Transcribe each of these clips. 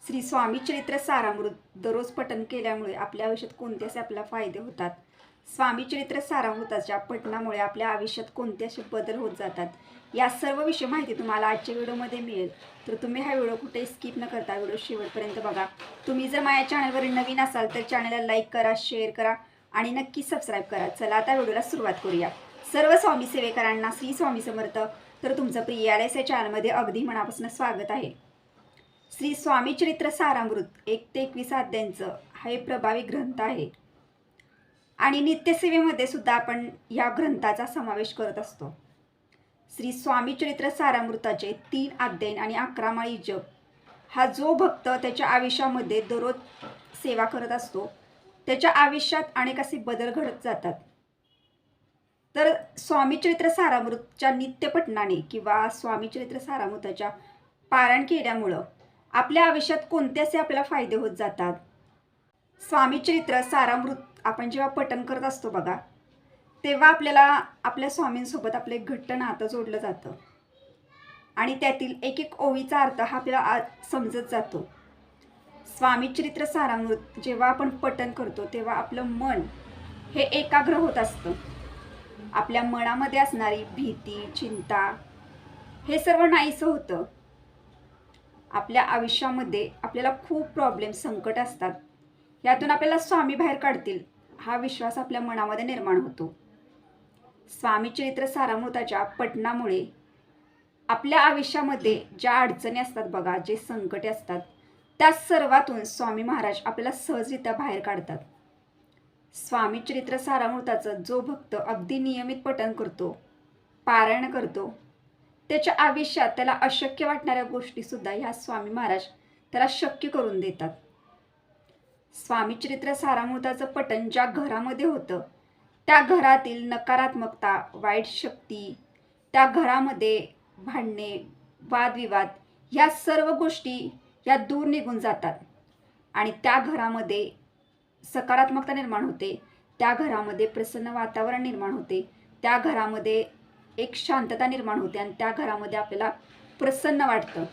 श्री स्वामी चरित्र सारामृत दररोज पठण केल्यामुळे आपल्या आयुष्यात कोणते असे आपल्याला फायदे होतात. स्वामी चरित्र सारामृताच्या पठणामुळे आपल्या आयुष्यात कोणते असे बदल होत जातात, या सर्व विषय माहिती तुम्हाला आजच्या व्हिडिओमध्ये मिळेल. तर तुम्ही हा व्हिडिओ कुठेही स्किप न करता व्हिडिओ शेवटपर्यंत बघा. तुम्ही जर माझ्या चॅनलवर नवीन असाल तर चॅनलला लाईक करा, शेअर करा आणि नक्की सबस्क्राईब करा. चला आता व्हिडिओला सुरुवात करूया. सर्व स्वामी सेवेकरांना श्री स्वामी समर्थ. तर तुमचं प्रिय या चॅनलमध्ये अगदी मनापासून स्वागत आहे. श्री स्वामी चरित्र सारामृत 1 ते 21 अध्यायांचं हा एक प्रभावी ग्रंथ आहे आणि नित्यसेवेमध्ये सुद्धा आपण या ग्रंथाचा समावेश करत असतो. श्री स्वामी चरित्र सारामृताचे 3 अध्याय आणि 11 माळी जप हा जो भक्त त्याच्या आयुष्यामध्ये दररोज सेवा करत असतो त्याच्या आयुष्यात अनेक असे बदल घडत जातात. तर स्वामी चरित्र सारामृतच्या नित्यपठणाने किंवा स्वामी चरित्र सारामृताच्या पारायण केल्यामुळं आपल्या आयुष्यात कोणते असे आपल्याला फायदे होत जातात. स्वामी चरित्र सारामृत आपण जेव्हा पठण करत असतो बघा, तेव्हा आपल्याला आपल्या स्वामींसोबत आपलं एक घट्ट नातं जोडलं जातं आणि त्यातील एक एक ओवीचा अर्थ हा आपल्याला समजत जातो. स्वामी चरित्र सारामृत जेव्हा आपण पठण करतो तेव्हा आपलं मन हे एकाग्र होत असतं. आपल्या मनामध्ये असणारी भीती, चिंता हे सर्व नाहीसं होतं. आपल्या आयुष्यामध्ये आपल्याला खूप प्रॉब्लेम, संकट असतात. यातून आपल्याला स्वामी बाहेर काढतील हा विश्वास आपल्या मनामध्ये निर्माण होतो. स्वामी चरित्र सारामृताच्या पठणामुळे आपल्या आयुष्यामध्ये ज्या अडचणी असतात बघा, जे संकटे असतात, त्या सर्वातून स्वामी महाराज आपल्याला सहजरित्या बाहेर काढतात. स्वामी चरित्र सारामृताचं जो भक्त अगदी नियमित पठण करतो, पारायण करतो, त्याच्या आयुष्यात त्याला अशक्य वाटणाऱ्या गोष्टीसुद्धा ह्या स्वामी महाराज त्याला शक्य करून देतात. स्वामी चरित्र सारामृताचं पठण ज्या घरामध्ये होतं त्या घरातील नकारात्मकता, वाईट शक्ती, त्या घरामध्ये भांडणे, वादविवाद ह्या सर्व गोष्टी या दूर निघून जातात आणि त्या घरामध्ये सकारात्मकता निर्माण होते. त्या घरामध्ये प्रसन्न वातावरण निर्माण होते. त्या घरामध्ये एक शांतता निर्माण होते आणि त्या घरामध्ये आपल्याला प्रसन्न वाटतं.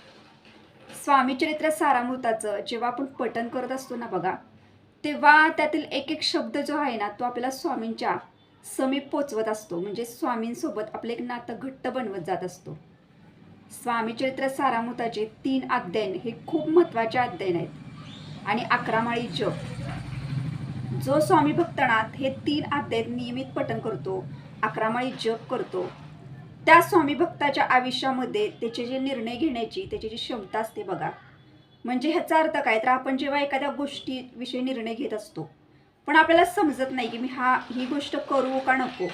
स्वामी चरित्र सारामृताचं जेव्हा आपण पठण करत असतो ना बघा, तेव्हा त्यातील एक एक शब्द जो आहे ना तो आपल्याला स्वामींच्या समीप पोचवत असतो. म्हणजे स्वामींसोबत आपलं एक नातं घट्ट बनवत जात असतो. स्वामी चरित्र सारामृताचे 3 अध्याय हे खूप महत्त्वाचे अध्याय आहेत आणि 11 माळी जप. जो स्वामी भक्तनाथ हे 3 अध्याय नियमित पठण करतो, 11 माळी जप करतो, त्या स्वामी भक्ताच्या आयुष्यामध्ये त्याचे जे निर्णय घेण्याची त्याची जी क्षमता असते बघा. म्हणजे ह्याचा अर्थ काय, तर आपण जेव्हा एखाद्या गोष्टीविषयी निर्णय घेत असतो पण आपल्याला समजत नाही की मी ही गोष्ट करू का नको,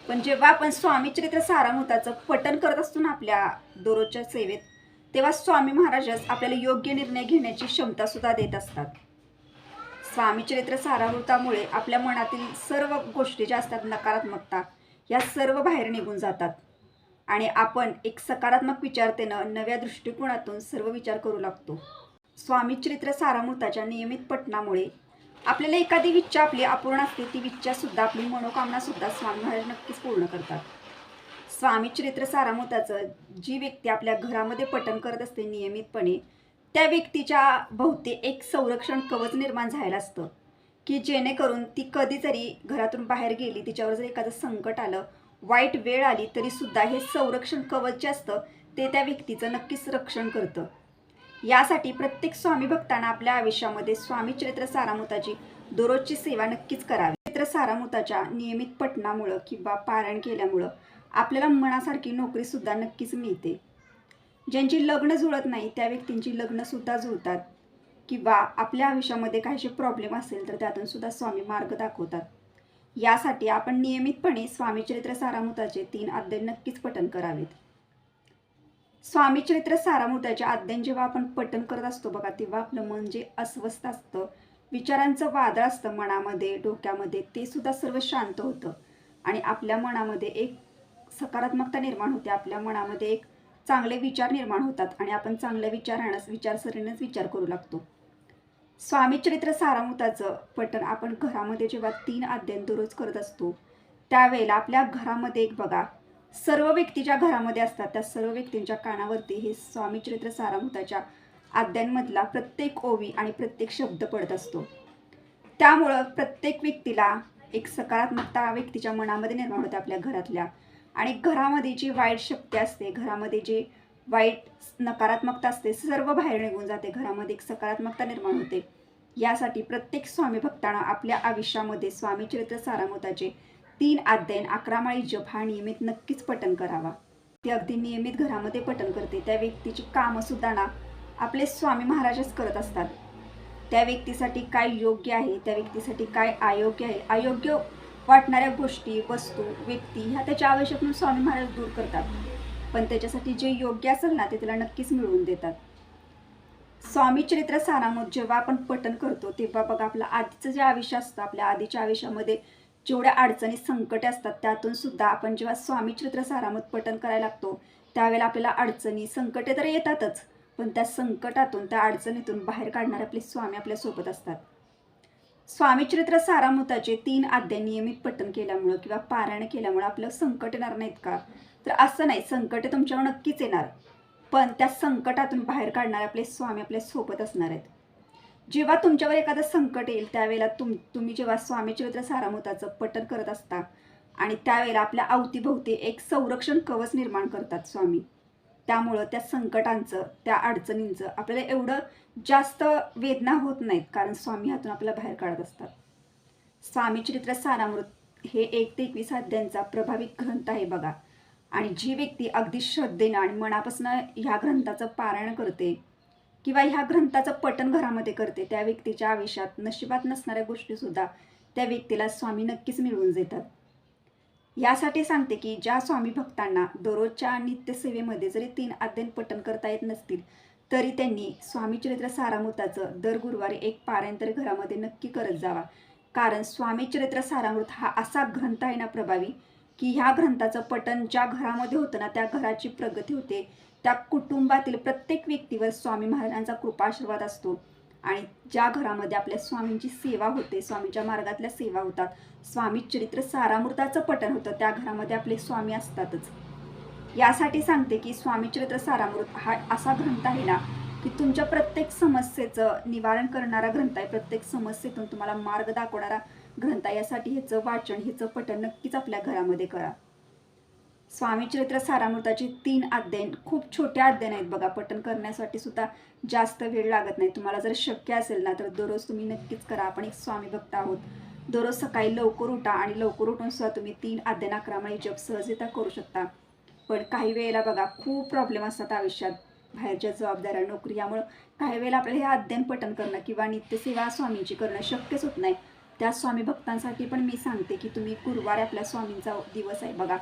पण जेव्हा आपण स्वामी चरित्र सारामृताचं पठण करत असतो ना आपल्या दररोजच्या सेवेत, तेव्हा स्वामी महाराजच आपल्याला योग्य निर्णय घेण्याची क्षमता सुद्धा देत असतात. स्वामी चरित्र सारामृतामुळे आपल्या मनातील सर्व गोष्टी ज्या असतात, नकारात्मकता, या सर्व बाहेर निघून जातात आणि आपण एक सकारात्मक विचारतेनं नव्या दृष्टिकोनातून सर्व विचार करू लागतो. स्वामी चरित्र सारामृताच्या नियमित पठणामुळे आपल्याला एखादी इच्छा आपली अपूर्ण असते, ती इच्छासुद्धा, आपली मनोकामनासुद्धा स्वामी महाराज नक्कीच पूर्ण करतात. स्वामी चरित्र सारामृताचं जी व्यक्ती आपल्या घरामध्ये पठण करत असते नियमितपणे, त्या व्यक्तीच्या भोवती एक संरक्षण कवच निर्माण झालेलं असतं की जेणेकरून ती कधी जरी घरातून बाहेर गेली, तिच्यावर जर एखादं संकट आलं, वाईट वेळ आली, तरीसुद्धा हे संरक्षण कवच जे असतं ते त्या व्यक्तीचं नक्कीच रक्षण करतं. यासाठी प्रत्येक स्वामी भक्तांना आपल्या आयुष्यामध्ये स्वामी चरित्र सारामृताची दररोजची सेवा नक्कीच करावी. चरित्र सारामृताच्या नियमित पठणामुळं किंवा पारायण केल्यामुळं आपल्याला मनासारखी नोकरीसुद्धा नक्कीच मिळते. ज्यांची लग्न जुळत नाही त्या व्यक्तींची लग्नसुद्धा जुळतात किंवा आपल्या आयुष्यामध्ये काहीशी प्रॉब्लेम असेल तर त्यातून सुद्धा स्वामी मार्ग दाखवतात. यासाठी आपण नियमितपणे स्वामी चरित्र सारामृताचे 3 अध्याय नक्कीच पठण करावेत. स्वामी चरित्र सारामृताच्या अध्याय जेव्हा आपण पठण करत असतो बघा, तेव्हा आपलं मन जे अस्वस्थ असतं, विचारांचं वादळ असतं मनामध्ये, डोक्यामध्ये, ते सुद्धा सर्व शांत होतं आणि आपल्या मनामध्ये एक सकारात्मकता निर्माण होते. आपल्या मनामध्ये एक चांगले विचार निर्माण होतात आणि आपण चांगल्या विचारसरणीनेच विचार करू लागतो. स्वामी चरित्र सारामृताचं पठण आपण घरामध्ये जेव्हा 3 अध्याय दररोज करत असतो त्यावेळेला आपल्या घरामध्ये एक बघा, सर्व व्यक्ती ज्या घरामध्ये असतात त्या सर्व व्यक्तींच्या कानावरती हे स्वामी चरित्र सारामृताच्या अध्यायांमधला प्रत्येक ओवी आणि प्रत्येक शब्द पडत असतो. त्यामुळं प्रत्येक व्यक्तीला एक सकारात्मकता व्यक्तीच्या मनामध्ये निर्माण होते आपल्या घरातल्या. आणि घरामध्ये जी वाईट शक्ती असते, घरामध्ये जे वाईट नकारात्मकता असते, सर्व बाहेर निघून जाते. घरामध्ये एक सकारात्मकता निर्माण होते. यासाठी प्रत्येक स्वामी भक्तांना आपल्या आयुष्यामध्ये स्वामी चरित्र सारामृताचे 3 अध्याय 11 माळी जप हा नियमित नक्कीच पठण करावा. ते अगदी नियमित घरामध्ये पठण करते त्या व्यक्तीची कामंसुद्धा ना आपले स्वामी महाराजच करत असतात. त्या व्यक्तीसाठी काय योग्य आहे, त्या व्यक्तीसाठी काय अयोग्य आहे, अयोग्य वाटणाऱ्या गोष्टी, वस्तू, व्यक्ती ह्या त्याच्या आयुष्यातून स्वामी महाराज दूर करतात. पण त्याच्यासाठी जे योग्य असेल ना ते त्याला नक्कीच मिळवून देतात. स्वामी चरित्र सारामृत जेव्हा आपण पठण करतो तेव्हा बघा आपलं आधीचं जे आयुष्य असतं, आपल्या आधीच्या आयुष्यामध्ये जेवढ्या अडचणी संकटे असतात त्यातून सुद्धा आपण जेव्हा स्वामी चरित्र सारामृत पठण करायला लागतो त्यावेळेला आपल्याला अडचणी संकटे तर येतातच, पण त्या संकटातून त्या अडचणीतून बाहेर काढणारे आपले स्वामी आपल्या सोबत असतात. स्वामी चरित्र सारामृताचे 3 अध्याय नियमित पठण केल्यामुळं किंवा पारायण केल्यामुळं आपलं संकट येणार नाहीत का? तर असं नाही, संकटे तुमच्यावर नक्कीच येणार, पण त्या संकटातून बाहेर काढणारे आपले स्वामी आपल्या सोबत असणार आहेत. जेव्हा तुमच्यावर एखादं संकट येईल त्यावेळेला तुम्ही जेव्हा स्वामी चरित्र सारामृताचं पठण करत असता आणि त्यावेळेला आपल्या अवतीभोवती एक संरक्षण कवच निर्माण करतात स्वामी. त्यामुळं त्या संकटांचं, त्या अडचणींचं आपल्याला एवढं जास्त वेदना होत नाहीत, कारण स्वामी हातून आपल्याला बाहेर काढत असतात. स्वामी चरित्र सारामृत हे 1 ते 21 अध्यायांचा प्रभावी ग्रंथ आहे बघा. आणि जी व्यक्ती अगदी श्रद्धेनं आणि मनापासून ह्या ग्रंथाचं पारायण करते किंवा ह्या ग्रंथाचं पठण घरामध्ये करते त्या व्यक्तीच्या आयुष्यात नशिबात नसणाऱ्या गोष्टीसुद्धा त्या व्यक्तीला स्वामी नक्कीच मिळवून देतात. यासाठी सांगते की ज्या स्वामी भक्तांना दररोजच्या नित्यसेवेमध्ये जरी 3 अध्याय पठण करता येत नसतील तरी त्यांनी स्वामी चरित्र सारामृताचं दर गुरुवारी 1 पारायण तरी घरामध्ये नक्की करत जावा. कारण स्वामी चरित्र सारामृत हा असा ग्रंथ आहे ना प्रभावी की ह्या ग्रंथाचं पठण ज्या घरामध्ये होतं ना त्या घराची प्रगती होते. त्या कुटुंबातील प्रत्येक व्यक्तीवर स्वामी महाराजांचा कृपाशीर्वाद असतो. आणि ज्या घरामध्ये आपल्या स्वामींची सेवा होते, स्वामींच्या मार्गातल्या सेवा होतात, स्वामी चरित्र सारामृताचं पठण होतं, त्या घरामध्ये आपले स्वामी असतातच. यासाठी सांगते की स्वामी चरित्र सारामृत हा असा ग्रंथ आहे ना की तुमच्या प्रत्येक समस्येचं निवारण करणारा ग्रंथ आहे. प्रत्येक समस्येतून तुम्हाला मार्ग दाखवणारा ग्रंथ आहे. यासाठी ह्याचं वाचन, ह्याचं पठण नक्कीच आपल्या घरामध्ये करा. स्वामी चरित्र सारामृताचे 3 अध्याय खूप छोटे अध्याय आहेत बघा. पठण करण्यासाठी सुद्धा जास्त वेळ लागत नाही. तुम्हाला जर शक्य असेल ना तर दररोज तुम्ही नक्कीच करा. आपण एक स्वामी भक्त आहोत. दररोज सकाळी लवकर उठा आणि लवकर उठून सुद्धा तुम्ही 3 अध्याय 11 माळी जप सहजरित्या करू शकता. पण काही वेळेला बघा खूप प्रॉब्लेम असतात आयुष्यात, बाहेरच्या जबाबदाऱ्या, नोकरी, यामुळं काही वेळेला आपल्याला हे अध्ययन पठण करणं किंवा नित्यसेवा स्वामींची करणं शक्यच होत नाही. त्या स्वामी भक्तांसाठी पण मी सांगते की तुम्ही गुरुवार आपल्या स्वामींचा दिवस आहे बघा.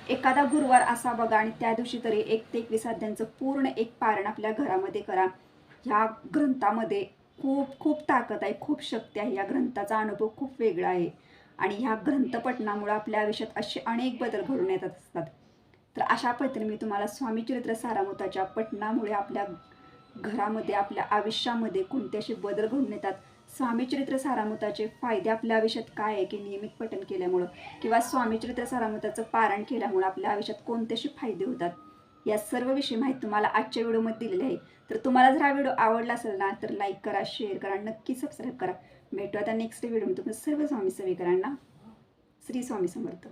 एखादा गुरुवार असा बघा आणि त्या दिवशी तरी 1 ते 21 अध्यायांचं पूर्ण एक पारायण आपल्या घरामध्ये करा. ह्या ग्रंथामध्ये खूप खूप ताकद आहे, खूप शक्ती आहे. या ग्रंथाचा अनुभव खूप वेगळा आहे आणि ह्या ग्रंथपठणामुळे आपल्या आयुष्यात असे अनेक बदल घडून येत असतात. तर अशा पद्धतीने मी तुम्हाला स्वामी चरित्र सारामृताच्या पठणामुळे आपल्या घरामध्ये, आपल्या आयुष्यामध्ये कोणते असे बदल घडून येतात, स्वामी चरित्र सारामृताचे फायदे आपल्या आयुष्यात काय आहे की नियमित पठण केल्यामुळं किंवा स्वामी चरित्र सारामृताचं पारायण केल्यामुळं आपल्या आयुष्यात कोणते असे फायदे होतात, या सर्व विषयी माहिती तुम्हाला आजच्या व्हिडिओमध्ये दिलेली आहे. तर तुम्हाला जर हा व्हिडिओ आवडला असेल ना तर लाईक करा, शेअर करा, नक्की सबस्क्राईब करा. भेटू आता नेक्स्ट व्हिडिओमध्ये. तुम्ही सर्व स्वामी सेवेकरांना श्री स्वामी समर्थ.